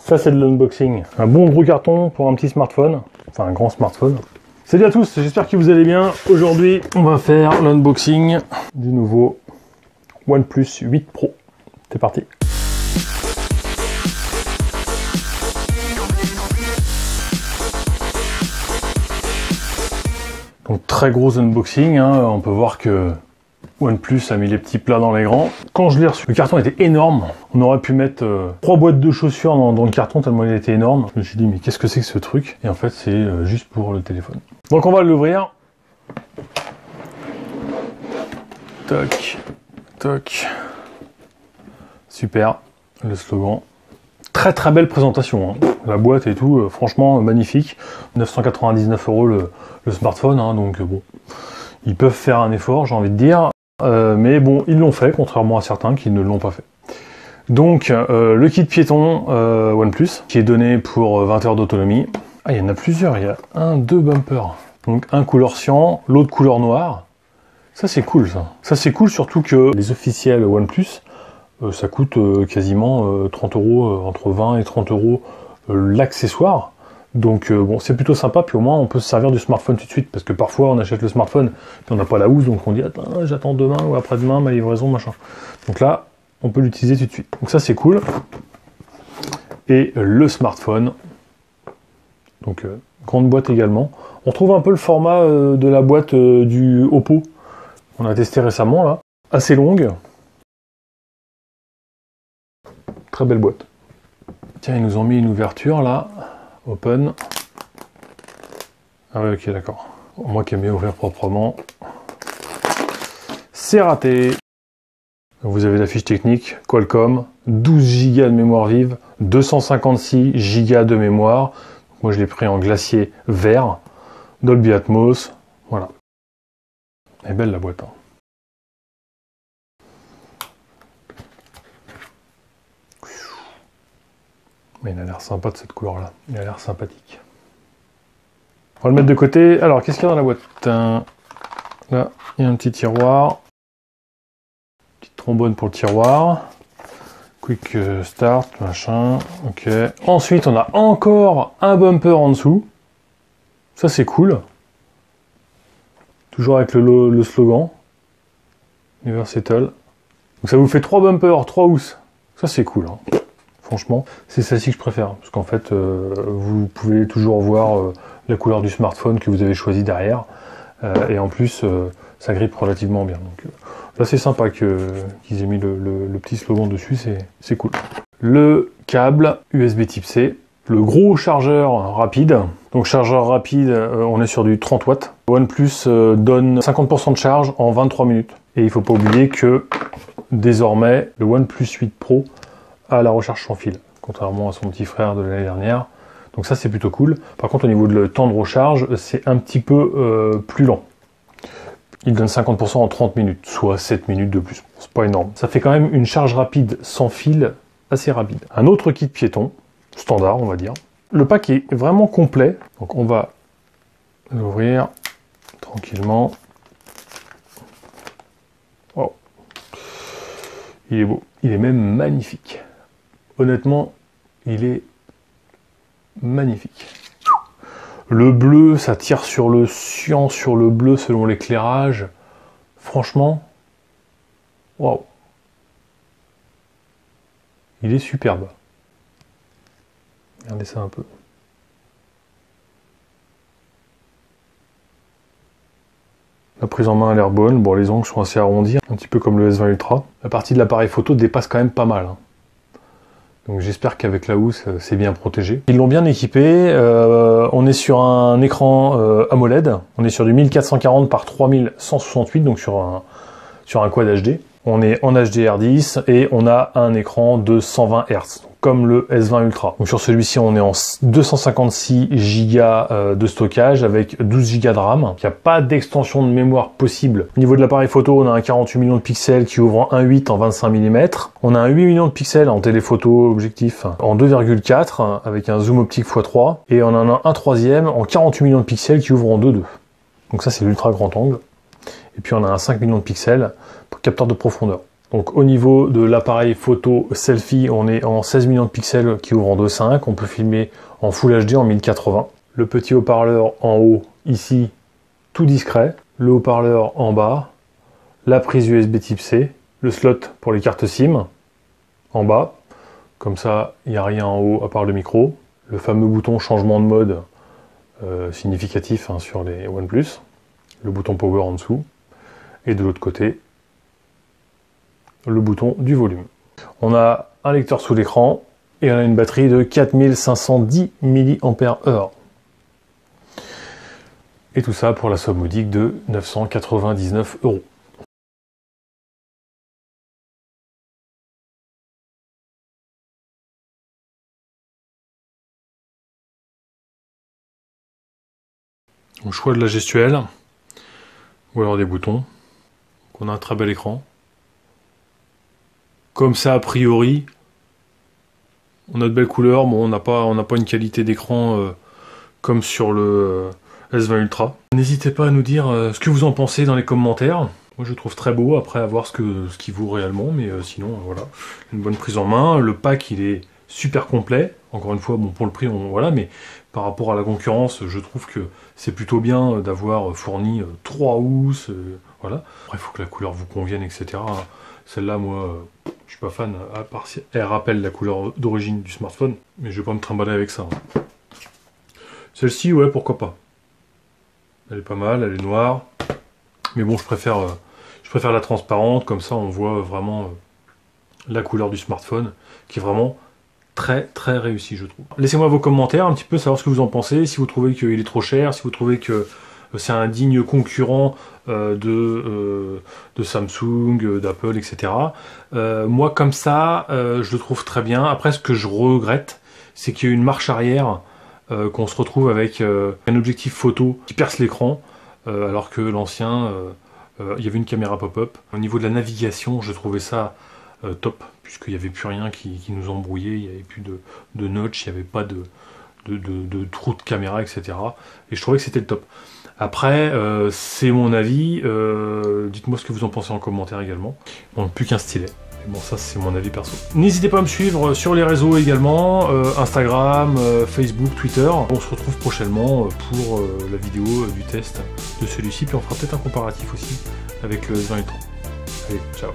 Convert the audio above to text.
Ça c'est de l'unboxing. Un bon gros carton pour un petit smartphone. Enfin un grand smartphone. Salut à tous, j'espère que vous allez bien. Aujourd'hui, on va faire l'unboxing du nouveau OnePlus 8 Pro. C'est parti. Donc très gros unboxing, hein. On peut voir que OnePlus a mis les petits plats dans les grands. Quand je l'ai reçu, le carton était énorme. On aurait pu mettre 3 boîtes de chaussures dans le carton tellement il était énorme. Je me suis dit mais qu'est-ce que c'est que ce truc? Et en fait c'est juste pour le téléphone. Donc on va l'ouvrir. Toc, toc. Super, le slogan. Très très belle présentation, hein. La boîte et tout, franchement magnifique. 999 € le smartphone, hein, donc bon, ils peuvent faire un effort, j'ai envie de dire. Mais bon, ils l'ont fait, contrairement à certains qui ne l'ont pas fait. Donc, le kit piéton OnePlus, qui est donné pour 20 heures d'autonomie. Ah, il y en a plusieurs, il y a deux bumpers. Donc, un couleur cyan, l'autre couleur noire. Ça, c'est cool, ça. Ça, c'est cool, surtout que les officiels OnePlus, ça coûte quasiment 30 €, entre 20 et 30 € l'accessoire. Donc bon, c'est plutôt sympa, puis au moins on peut se servir du smartphone tout de suite, parce que parfois on achète le smartphone et on n'a pas la housse, donc on dit attends, j'attends demain ou après-demain ma livraison, machin. Donc là, on peut l'utiliser tout de suite. Donc ça c'est cool. Et le smartphone, donc grande boîte également. On retrouve un peu le format de la boîte du Oppo, qu'on a testé récemment là, assez longue. Très belle boîte. Tiens, ils nous ont mis une ouverture là. Open. Ah oui, ok, d'accord. Moi qui aime bien ouvrir proprement. C'est raté. Vous avez la fiche technique. Qualcomm, 12 Go de mémoire vive, 256 Go de mémoire. Moi je l'ai pris en glacier vert. Dolby Atmos. Voilà. Elle est belle la boîte, hein. Mais il a l'air sympa de cette couleur-là. Il a l'air sympathique. On va le mettre de côté. Alors, qu'est-ce qu'il y a dans la boîte? Là, il y a un petit tiroir. Petite trombone pour le tiroir. Quick start, machin. Ok. Ensuite, on a encore un bumper en dessous. Ça, c'est cool. Toujours avec le slogan. Universal. Donc, ça vous fait 3 bumpers, 3 housses. Ça, c'est cool, hein. Franchement, c'est celle-ci que je préfère, parce qu'en fait, vous pouvez toujours voir la couleur du smartphone que vous avez choisi derrière, et en plus, ça grippe relativement bien. Donc là, c'est sympa qu'ils aient mis le petit slogan dessus, c'est cool. Le câble USB Type C, le gros chargeur rapide. Donc chargeur rapide, on est sur du 30 watts. OnePlus donne 50% de charge en 23 minutes. Et il ne faut pas oublier que désormais, le OnePlus 8 Pro à la recharge sans fil, contrairement à son petit frère de l'année dernière. Donc ça c'est plutôt cool. Par contre au niveau de le temps de recharge, c'est un petit peu plus lent. Il donne 50% en 30 minutes, soit 7 minutes de plus. C'est pas énorme. Ça fait quand même une charge rapide sans fil assez rapide. Un autre kit piéton, standard on va dire. Le pack est vraiment complet. Donc on va l'ouvrir tranquillement. Wow. Il est beau. Il est même magnifique. Honnêtement, il est magnifique. Le bleu, ça tire sur le cyan, sur le bleu selon l'éclairage. Franchement, waouh. Il est superbe. Regardez ça un peu. La prise en main a l'air bonne. Bon, les angles sont assez arrondis, un petit peu comme le S20 Ultra. La partie de l'appareil photo dépasse quand même pas mal, hein. Donc j'espère qu'avec la housse, c'est bien protégé. Ils l'ont bien équipé. On est sur un écran AMOLED. On est sur du 1440 par 3168, donc sur un quad HD. On est en HDR10 et on a un écran de 120 Hz, comme le S20 Ultra. Donc sur celui-ci, on est en 256 Go de stockage avec 12 Go de RAM. Il n'y a pas d'extension de mémoire possible. Au niveau de l'appareil photo, on a un 48 millions de pixels qui ouvre en 1.8 en 25 mm. On a un 8 millions de pixels en téléphoto objectif en 2,4 avec un zoom optique x3. Et on en a un troisième en 48 millions de pixels qui ouvre en 2.2. Donc ça, c'est l'ultra grand angle. Et puis on a un 5 millions de pixels pour capteur de profondeur. Donc au niveau de l'appareil photo selfie, on est en 16 millions de pixels qui ouvre en 2.5. On peut filmer en Full HD en 1080. Le petit haut-parleur en haut, ici, tout discret. Le haut-parleur en bas. La prise USB type C. Le slot pour les cartes SIM en bas. Comme ça, il n'y a rien en haut à part le micro. Le fameux bouton changement de mode significatif hein, sur les OnePlus. Le bouton power en dessous. Et de l'autre côté, le bouton du volume. On a un lecteur sous l'écran et on a une batterie de 4510 mAh. Et tout ça pour la somme modique de 999 €. Au choix de la gestuelle, ou alors des boutons. Donc on a un très bel écran. Comme ça, a priori, on a de belles couleurs. Bon, on n'a pas une qualité d'écran comme sur le S20 Ultra. N'hésitez pas à nous dire ce que vous en pensez dans les commentaires. Moi, je le trouve très beau, après à voir ce qu'il vaut réellement. Mais sinon, voilà, une bonne prise en main. Le pack, il est super complet. Encore une fois, bon, pour le prix, voilà, mais par rapport à la concurrence, je trouve que c'est plutôt bien d'avoir fourni 3 housses. Voilà. Après, il faut que la couleur vous convienne, etc. Celle-là, moi, je suis pas fan, à part si elle rappelle la couleur d'origine du smartphone, mais je vais pas me trimballer avec ça. Celle-ci, ouais, pourquoi pas. Elle est pas mal, elle est noire. Mais bon, je préfère la transparente, comme ça on voit vraiment la couleur du smartphone, qui est vraiment très très réussi, je trouve. Laissez-moi vos commentaires, un petit peu savoir ce que vous en pensez, si vous trouvez qu'il est trop cher, si vous trouvez que c'est un digne concurrent de Samsung, d'Apple, etc. Moi, comme ça, je le trouve très bien. Après, ce que je regrette, c'est qu'il y a une marche arrière, qu'on se retrouve avec un objectif photo qui perce l'écran, alors que l'ancien, il y avait une caméra pop-up. Au niveau de la navigation, je trouvais ça top, puisqu'il n'y avait plus rien qui nous embrouillait, il n'y avait plus de notch, il n'y avait pas de trou de caméra, etc. Et je trouvais que c'était le top. Après, c'est mon avis, dites-moi ce que vous en pensez en commentaire également. Bon, plus qu'un stylet. Mais bon, ça c'est mon avis perso. N'hésitez pas à me suivre sur les réseaux également, Instagram, Facebook, Twitter. On se retrouve prochainement pour la vidéo du test de celui-ci, puis on fera peut-être un comparatif aussi avec le S20 Ultra. Allez, ciao.